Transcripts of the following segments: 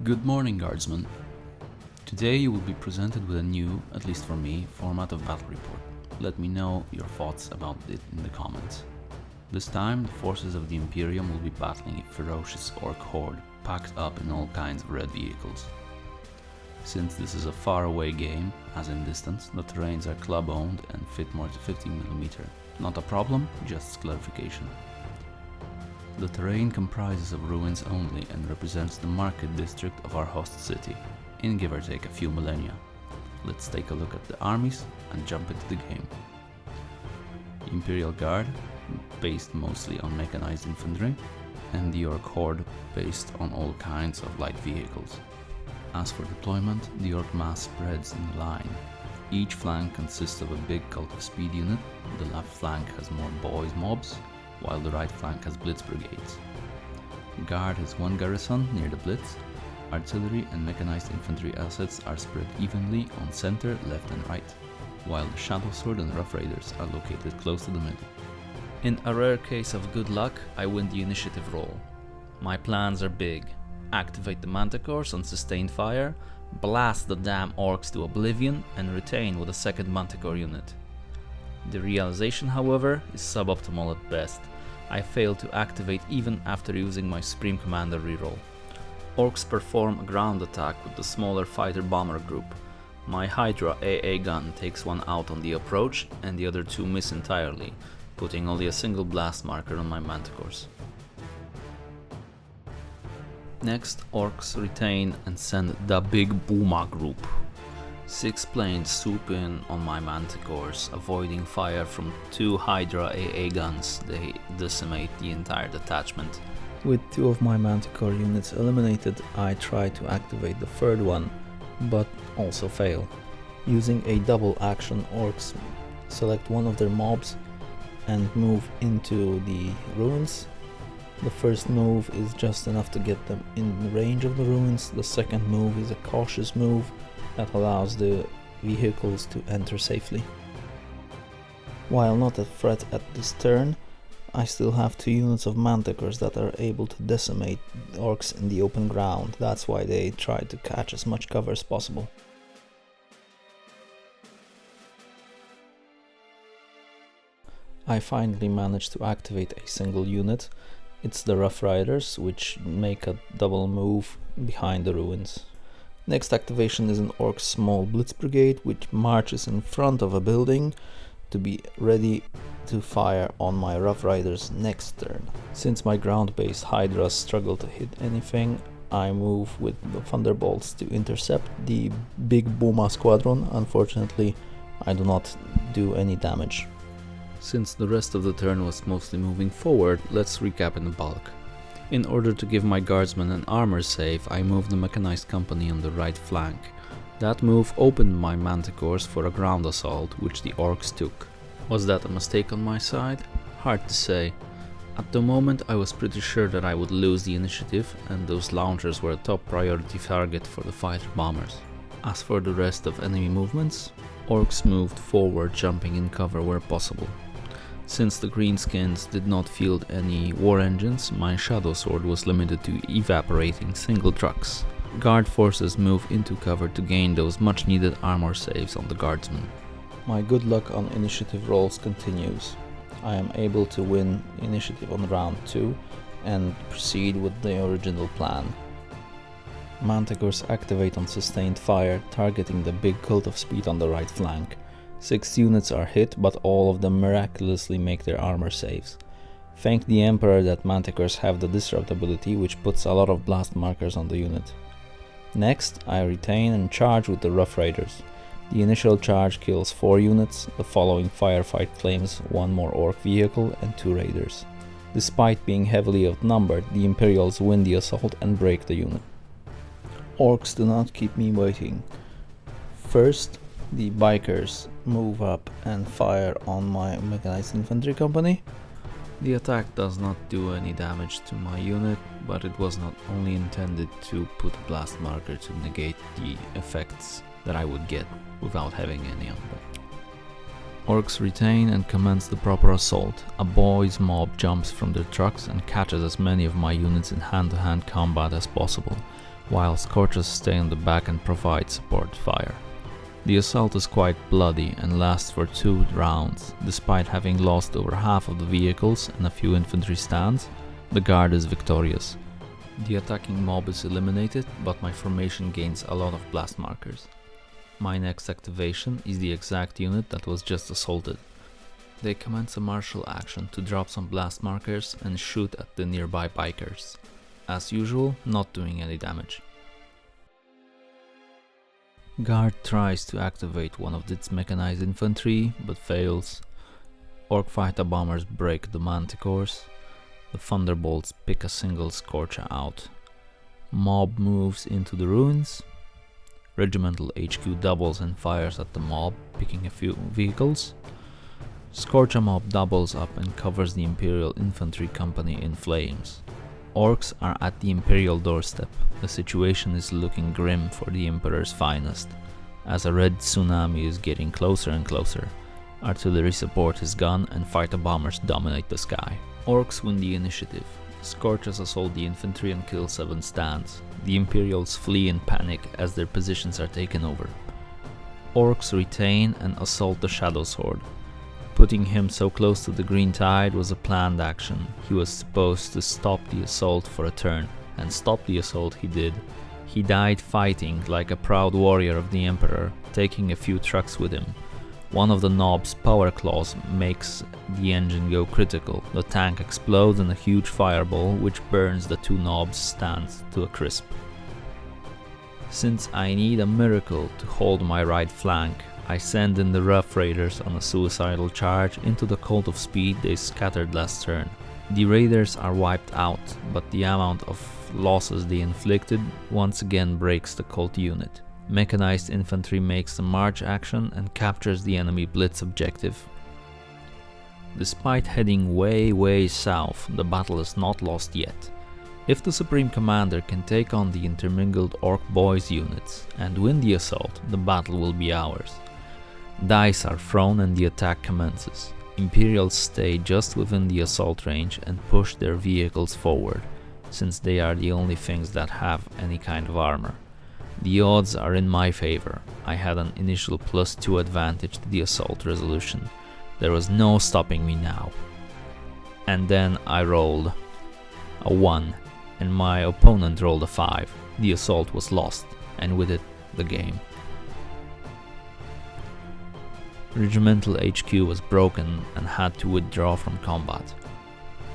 Good morning, Guardsmen. Today you will be presented with a new, at least for me, format of battle report. Let me know your thoughts about it in the comments. This time, the forces of the Imperium will be battling a ferocious orc horde packed up in all kinds of red vehicles. Since this is a faraway game, as in distance, the terrains are club-owned and fit more to 15mm. Not a problem, just clarification. The terrain comprises of ruins only and represents the market district of our host city, in give or take a few millennia. Let's take a look at the armies and jump into the game. The Imperial Guard, based mostly on mechanized infantry, and the Orc Horde, based on all kinds of light vehicles. As for deployment, the Orc mass spreads in line. Each flank consists of a big cult of speed unit, the left flank has more boys mobs, while the right flank has blitz brigades. Guard has one garrison near the blitz. Artillery and mechanized infantry assets are spread evenly on center, left and right, while the Shadowsword and Rough Raiders are located close to the middle. In a rare case of good luck, I win the initiative roll. My plans are big. Activate the Manticores on sustained fire, blast the damn orcs to oblivion, and retain with a second Manticore unit. The realization, however, is suboptimal at best. I fail to activate even after using my Supreme Commander reroll. Orcs perform a ground attack with the smaller fighter bomber group. My Hydra AA gun takes one out on the approach and the other two miss entirely, putting only a single blast marker on my Manticores. Next, orcs retain and send the Big Booma group. 6 planes swoop in on my Manticores, avoiding fire from 2 Hydra AA guns. They decimate the entire detachment. With 2 of my Manticore units eliminated, I try to activate the third one, but also fail. Using a double action, orcs select one of their mobs and move into the ruins. The first move is just enough to get them in range of the ruins. The second move is a cautious move that allows the vehicles to enter safely. While not a threat at this turn, I still have 2 units of Manticores that are able to decimate orcs in the open ground. That's why they try to catch as much cover as possible. I finally managed to activate a single unit. It's the Rough Riders, which make a double move behind the ruins. Next activation is an Orc small blitz brigade, which marches in front of a building to be ready to fire on my Rough Riders next turn. Since my ground-based Hydras struggle to hit anything, I move with the Thunderbolts to intercept the Big Booma squadron. Unfortunately, I do not do any damage. Since the rest of the turn was mostly moving forward, let's recap in the bulk. In order to give my guardsmen an armor save, I moved the mechanized company on the right flank. That move opened my Manticores for a ground assault, which the orcs took. Was that a mistake on my side? Hard to say. At the moment I was pretty sure that I would lose the initiative, and those launchers were a top priority target for the fighter bombers. As for the rest of enemy movements, orcs moved forward, jumping in cover where possible. Since the greenskins did not field any war engines, my Shadowsword was limited to evaporating single trucks. Guard forces move into cover to gain those much needed armor saves on the guardsmen. My good luck on initiative rolls continues. I am able to win initiative on round 2 and proceed with the original plan. Manticores activate on sustained fire, targeting the big cult of speed on the right flank. 6 units are hit, but all of them miraculously make their armor saves. Thank the Emperor that Manticores have the disrupt ability, which puts a lot of blast markers on the unit. Next, I retain and charge with the Rough Raiders. The initial charge kills 4 units, the following firefight claims 1 more orc vehicle and 2 raiders. Despite being heavily outnumbered, the Imperials win the assault and break the unit. Orcs do not keep me waiting. First, the bikers move up and fire on my mechanized infantry company. The attack does not do any damage to my unit, but it was not only intended to put a blast marker to negate the effects that I would get without having any of them. Orcs retain and commence the proper assault. A boys mob jumps from their trucks and catches as many of my units in hand-to-hand combat as possible. while Scorchers stay on the back and provide support fire. The assault is quite bloody and lasts for 2 rounds. Despite having lost over half of the vehicles and a few infantry stands, the guard is victorious. The attacking mob is eliminated, but my formation gains a lot of blast markers. My next activation is the exact unit that was just assaulted. They commence a martial action to drop some blast markers and shoot at the nearby bikers. As usual, not doing any damage. Guard tries to activate one of its mechanized infantry, but fails. Orc fighter bombers break the Manticores. The Thunderbolts pick a single Scorcher out. Mob moves into the ruins. Regimental HQ doubles and fires at the mob, picking a few vehicles. Scorcher mob doubles up and covers the Imperial Infantry company in flames. Orcs are at the Imperial doorstep. The situation is looking grim for the Emperor's finest. As a red tsunami is getting closer and closer, artillery support is gone and fighter bombers dominate the sky. Orcs win the initiative. Scorchers assault the infantry and kill 7 stands. The Imperials flee in panic as their positions are taken over. Orcs retain and assault the Shadowsword. Putting him so close to the green tide was a planned action. He was supposed to stop the assault for a turn, and stop the assault he did. He died fighting like a proud warrior of the Emperor, taking a few trucks with him. One of the knob's power claws makes the engine go critical. The tank explodes in a huge fireball which burns the 2 knobs' stands to a crisp. Since I need a miracle to hold my right flank, I send in the Rough Raiders on a suicidal charge into the cult of speed they scattered last turn. The Raiders are wiped out, but the amount of losses they inflicted once again breaks the cult unit. Mechanized infantry makes the march action and captures the enemy blitz objective. Despite heading way south, the battle is not lost yet. If the Supreme Commander can take on the intermingled Orc Boys units and win the assault, the battle will be ours. Dice are thrown and the attack commences. Imperials stay just within the assault range and push their vehicles forward, since they are the only things that have any kind of armor. The odds are in my favor. I had an initial +2 advantage to the assault resolution. There was no stopping me now. And then I rolled a 1 and my opponent rolled a 5. The assault was lost, and with it, the game. Regimental HQ was broken and had to withdraw from combat.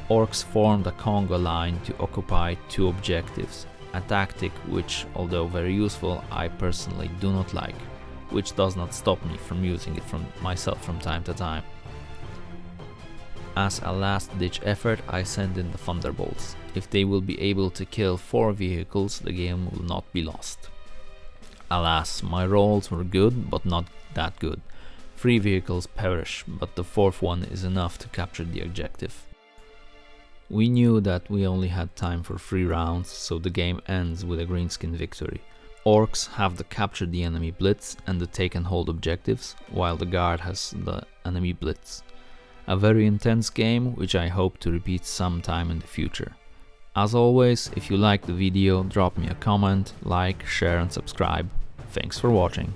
Orcs formed a conga line to occupy 2 objectives, a tactic which, although very useful, I personally do not like, which does not stop me from using it myself from time to time. As a last-ditch effort, I send in the Thunderbolts. If they will be able to kill 4 vehicles, the game will not be lost. Alas, my rolls were good, but not that good. 3 vehicles perish, but the 4th one is enough to capture the objective. We knew that we only had time for 3 rounds, so the game ends with a greenskin victory. Orcs have the capture the enemy blitz and the take and hold objectives, while the guard has the enemy blitz. A very intense game, which I hope to repeat sometime in the future. As always, if you liked the video, drop me a comment, like, share and subscribe. Thanks for watching.